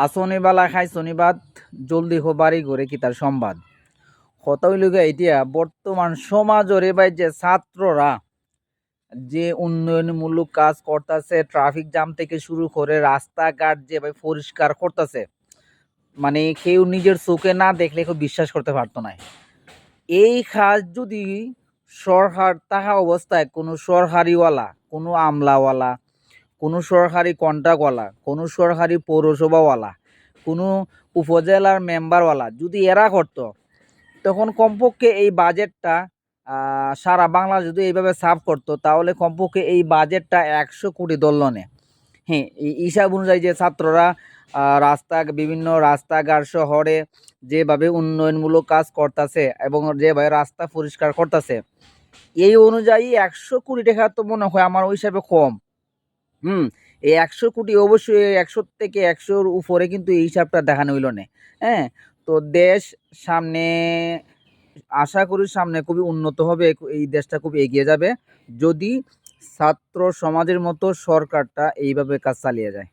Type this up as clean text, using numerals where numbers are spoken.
আসনি বালা খাইছনি বাদ জলদি হো বাড়ি ঘরে কি তার সংবাদ। কথা হইল গিয়া এতিয়া বর্তমান সমাজরে ভাই যে ছাত্ররা যে উন্নয়নমূলক কাজ করতেছে, ট্রাফিক জ্যাম থেকে শুরু করে রাস্তাঘাট যে ভাই পরিষ্কার করতেছে, মানে কেউ নিজের চোখে না দেখলে কেউ বিশ্বাস করতে পারতো না। এই কাজ যদি সরকার থাকা অবস্থায় কোনো সরকারিওয়ালা, কোনো আমলাওয়ালা, কোনো সরকারি কন্ট্রাক্টওয়ালা, কোনো সরকারি পৌরসভাওয়ালা, কোনো উপজেলার মেম্বারওয়ালা যদি এরা করতো, তখন কমপক্ষে এই বাজেটটা সারা বাংলা যদি এইভাবে সাফ করতো, তাহলে কমপক্ষে এই বাজেটটা 100 কোটি ধরলনে। হ্যাঁ, এই হিসাব অনুযায়ী যে ছাত্ররা বিভিন্ন রাস্তাঘাট শহরে যেভাবে উন্নয়নমূলক কাজ করতেছে এবং যেভাবে রাস্তা পরিষ্কার করতেছে, এই অনুযায়ী 100 কোটি টাকা তো মনে হয় আমার ওই হিসাবে কম। এই 100 কোটি অবশ্যই 100 থেকে 100-র উপরে কিন্তু এই হিসাবটা দেখানো হইল না। হ্যাঁ, তো দেশ সামনে আশা করি সামনে খুবই উন্নত হবে, এই দেশটা খুব এগিয়ে যাবে যদি ছাত্র সমাজের মতো সরকারটা এইভাবে কাজ চালিয়ে যায়।